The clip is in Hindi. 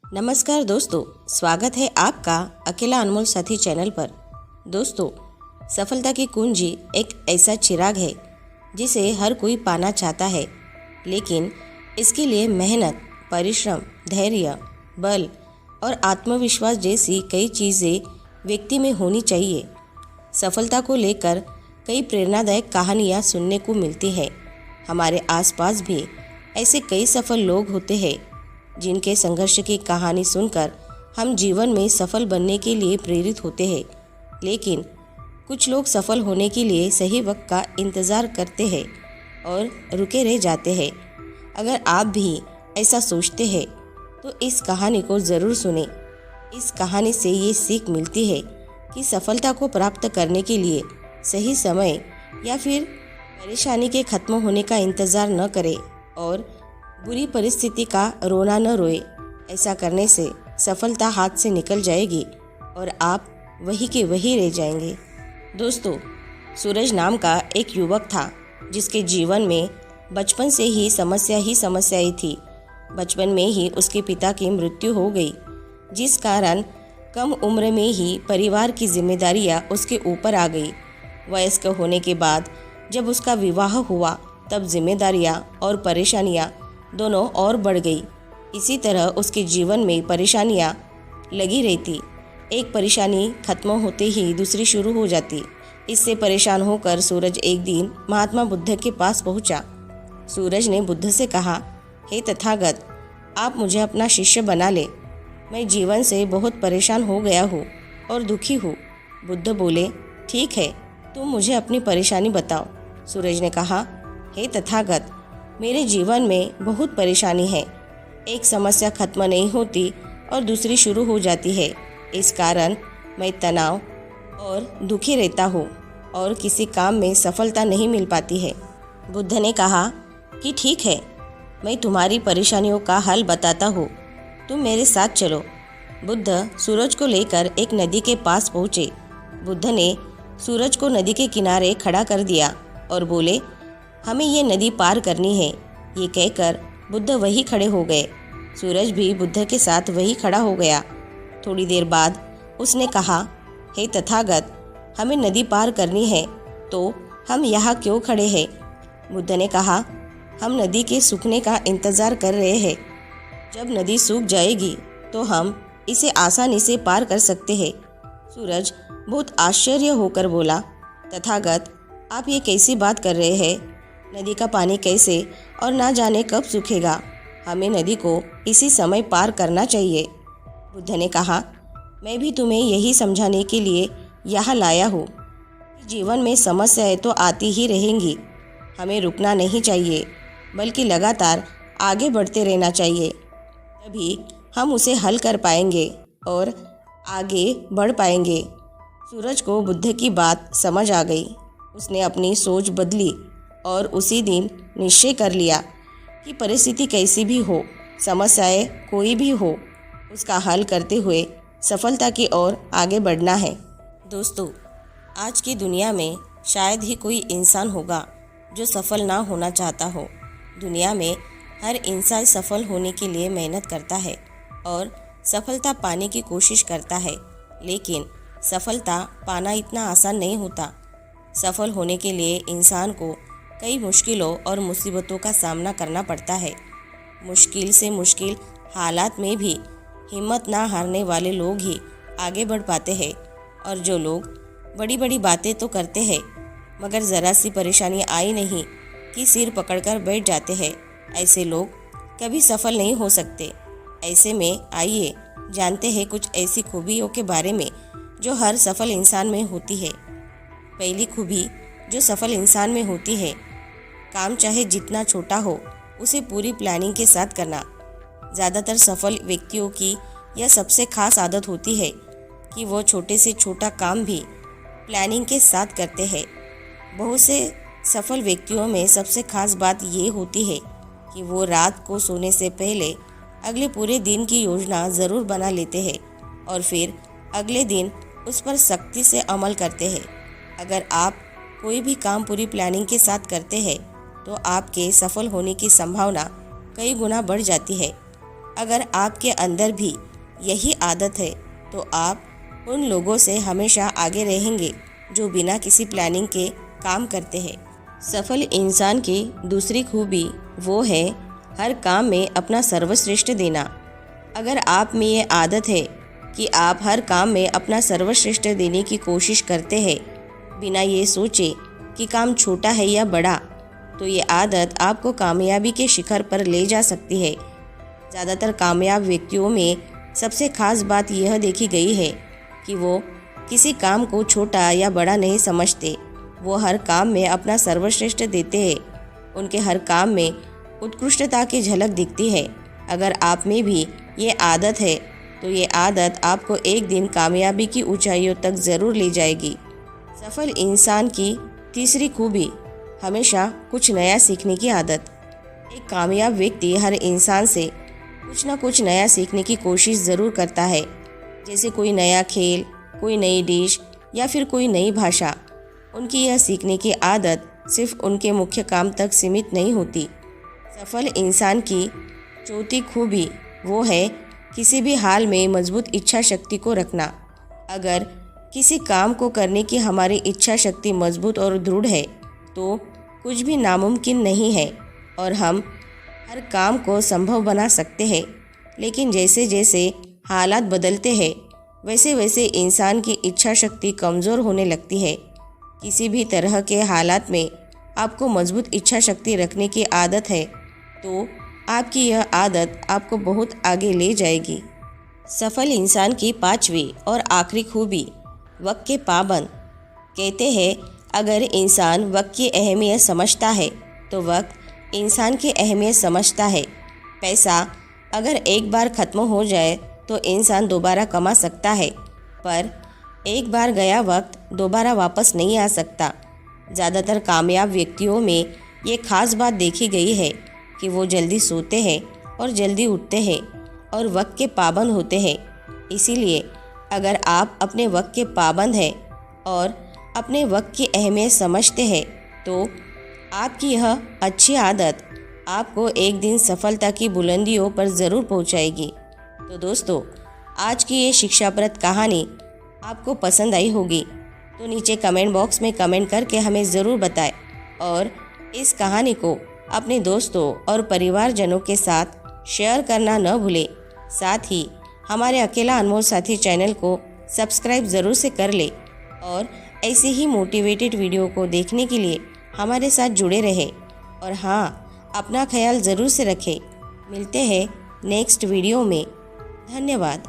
नमस्कार दोस्तों, स्वागत है आपका अकेला अनमोल साथी चैनल पर। दोस्तों, सफलता की कुंजी एक ऐसा चिराग है जिसे हर कोई पाना चाहता है, लेकिन इसके लिए मेहनत, परिश्रम, धैर्य, बल और आत्मविश्वास जैसी कई चीज़ें व्यक्ति में होनी चाहिए। सफलता को लेकर कई प्रेरणादायक कहानियाँ सुनने को मिलती हैं। हमारे आसपास भी ऐसे कई सफल लोग होते हैं जिनके संघर्ष की कहानी सुनकर हम जीवन में सफल बनने के लिए प्रेरित होते हैं। लेकिन कुछ लोग सफल होने के लिए सही वक्त का इंतज़ार करते हैं और रुके रह जाते हैं। अगर आप भी ऐसा सोचते हैं तो इस कहानी को ज़रूर सुनें। इस कहानी से ये सीख मिलती है कि सफलता को प्राप्त करने के लिए सही समय या फिर परेशानी के ख़त्म होने का इंतज़ार न करें और बुरी परिस्थिति का रोना न रोए। ऐसा करने से सफलता हाथ से निकल जाएगी और आप वही के वही रह जाएंगे। दोस्तों, सूरज नाम का एक युवक था जिसके जीवन में बचपन से ही समस्याएं थी। बचपन में ही उसके पिता की मृत्यु हो गई, जिस कारण कम उम्र में ही परिवार की जिम्मेदारियां उसके ऊपर आ गई। वयस्क होने के बाद जब उसका विवाह हुआ तब जिम्मेदारियां और परेशानियां दोनों और बढ़ गई। इसी तरह उसके जीवन में परेशानियां लगी रहती। एक परेशानी खत्म होते ही दूसरी शुरू हो जाती। इससे परेशान होकर सूरज एक दिन महात्मा बुद्ध के पास पहुंचा। सूरज ने बुद्ध से कहा, हे तथागत, आप मुझे अपना शिष्य बना ले। मैं जीवन से बहुत परेशान हो गया हूँ और दुखी हूँ। बुद्ध बोले, ठीक है, तुम मुझे अपनी परेशानी बताओ। सूरज ने कहा, हे तथागत, मेरे जीवन में बहुत परेशानी है। एक समस्या खत्म नहीं होती और दूसरी शुरू हो जाती है। इस कारण मैं तनाव और दुखी रहता हूँ और किसी काम में सफलता नहीं मिल पाती है। बुद्ध ने कहा कि ठीक है, मैं तुम्हारी परेशानियों का हल बताता हूँ, तुम मेरे साथ चलो। बुद्ध सूरज को लेकर एक नदी के पास पहुँचे। बुद्ध ने सूरज को नदी के किनारे खड़ा कर दिया और बोले, हमें ये नदी पार करनी है। ये कहकर बुद्ध वहीं खड़े हो गए। सूरज भी बुद्ध के साथ वहीं खड़ा हो गया। थोड़ी देर बाद उसने कहा, हे तथागत, हमें नदी पार करनी है, तो हम यहाँ क्यों खड़े हैं? बुद्ध ने कहा, हम नदी के सूखने का इंतज़ार कर रहे हैं। जब नदी सूख जाएगी तो हम इसे आसानी से पार कर सकते हैं। सूरज बहुत आश्चर्य होकर बोला, तथागत, आप ये कैसी बात कर रहे हैं? नदी का पानी कैसे और ना जाने कब सूखेगा? हमें नदी को इसी समय पार करना चाहिए। बुद्ध ने कहा, मैं भी तुम्हें यही समझाने के लिए यहाँ लाया हूँ। जीवन में समस्याएं तो आती ही रहेंगी। हमें रुकना नहीं चाहिए, बल्कि लगातार आगे बढ़ते रहना चाहिए। तभी हम उसे हल कर पाएंगे और आगे बढ़ पाएंगे। सूरज को बुद्ध की बात समझ आ गई। उसने अपनी सोच बदली और उसी दिन निश्चय कर लिया कि परिस्थिति कैसी भी हो, समस्याएं कोई भी हो, उसका हल करते हुए सफलता की ओर आगे बढ़ना है। दोस्तों, आज की दुनिया में शायद ही कोई इंसान होगा जो सफल ना होना चाहता हो। दुनिया में हर इंसान सफल होने के लिए मेहनत करता है और सफलता पाने की कोशिश करता है, लेकिन सफलता पाना इतना आसान नहीं होता। सफल होने के लिए इंसान को कई मुश्किलों और मुसीबतों का सामना करना पड़ता है। मुश्किल से मुश्किल हालात में भी हिम्मत ना हारने वाले लोग ही आगे बढ़ पाते हैं, और जो लोग बड़ी बड़ी बातें तो करते हैं मगर ज़रा सी परेशानी आई नहीं कि सिर पकड़कर बैठ जाते हैं, ऐसे लोग कभी सफल नहीं हो सकते। ऐसे में आइए जानते हैं कुछ ऐसी खूबियों के बारे में जो हर सफल इंसान में होती है। पहली खूबी जो सफल इंसान में होती है, काम चाहे जितना छोटा हो उसे पूरी प्लानिंग के साथ करना। ज़्यादातर सफल व्यक्तियों की यह सबसे खास आदत होती है कि वो छोटे से छोटा काम भी प्लानिंग के साथ करते हैं। बहुत से सफल व्यक्तियों में सबसे खास बात ये होती है कि वो रात को सोने से पहले अगले पूरे दिन की योजना ज़रूर बना लेते हैं और फिर अगले दिन उस पर सख्ती से अमल करते हैं। अगर आप कोई भी काम पूरी प्लानिंग के साथ करते हैं तो आपके सफल होने की संभावना कई गुना बढ़ जाती है। अगर आपके अंदर भी यही आदत है तो आप उन लोगों से हमेशा आगे रहेंगे जो बिना किसी प्लानिंग के काम करते हैं। सफल इंसान की दूसरी खूबी वो है हर काम में अपना सर्वश्रेष्ठ देना। अगर आप में ये आदत है कि आप हर काम में अपना सर्वश्रेष्ठ देने की कोशिश करते हैं बिना ये सोचे कि काम छोटा है या बड़ा, तो ये आदत आपको कामयाबी के शिखर पर ले जा सकती है। ज़्यादातर कामयाब व्यक्तियों में सबसे खास बात यह देखी गई है कि वो किसी काम को छोटा या बड़ा नहीं समझते। वो हर काम में अपना सर्वश्रेष्ठ देते हैं। उनके हर काम में उत्कृष्टता की झलक दिखती है। अगर आप में भी ये आदत है तो ये आदत आपको एक दिन कामयाबी की ऊंचाइयों तक ज़रूर ले जाएगी। सफल इंसान की तीसरी खूबी हमेशा कुछ नया सीखने की आदत। एक कामयाब व्यक्ति हर इंसान से कुछ ना कुछ नया सीखने की कोशिश ज़रूर करता है, जैसे कोई नया खेल, कोई नई डिश या फिर कोई नई भाषा। उनकी यह सीखने की आदत सिर्फ उनके मुख्य काम तक सीमित नहीं होती। सफल इंसान की चौथी खूबी वो है किसी भी हाल में मजबूत इच्छा शक्ति को रखना। अगर किसी काम को करने की हमारी इच्छा शक्ति मजबूत और दृढ़ है तो कुछ भी नामुमकिन नहीं है और हम हर काम को संभव बना सकते हैं। लेकिन जैसे जैसे हालात बदलते हैं वैसे वैसे इंसान की इच्छा शक्ति कमज़ोर होने लगती है। किसी भी तरह के हालात में आपको मजबूत इच्छा शक्ति रखने की आदत है तो आपकी यह आदत आपको बहुत आगे ले जाएगी। सफल इंसान की पांचवी और आखिरी खूबी वक्त के पाबंद। कहते हैं अगर इंसान वक्त की अहमियत समझता है तो वक्त इंसान की अहमियत समझता है। पैसा अगर एक बार ख़त्म हो जाए तो इंसान दोबारा कमा सकता है, पर एक बार गया वक्त दोबारा वापस नहीं आ सकता। ज़्यादातर कामयाब व्यक्तियों में ये खास बात देखी गई है कि वो जल्दी सोते हैं और जल्दी उठते हैं और वक्त के पाबंद होते हैं। इसीलिए अगर आप अपने वक्त के पाबंद हैं और अपने वक्त की अहमियत समझते हैं तो आपकी यह अच्छी आदत आपको एक दिन सफलता की बुलंदियों पर ज़रूर पहुंचाएगी। तो दोस्तों, आज की ये शिक्षाप्रद कहानी आपको पसंद आई होगी तो नीचे कमेंट बॉक्स में कमेंट करके हमें ज़रूर बताएं और इस कहानी को अपने दोस्तों और परिवारजनों के साथ शेयर करना न भूलें। साथ ही हमारे अकेला अनमोल साथी चैनल को सब्सक्राइब ज़रूर से कर ले और ऐसे ही मोटिवेटेड वीडियो को देखने के लिए हमारे साथ जुड़े रहें। और हाँ, अपना ख्याल ज़रूर से रखें। मिलते हैं नेक्स्ट वीडियो में। धन्यवाद।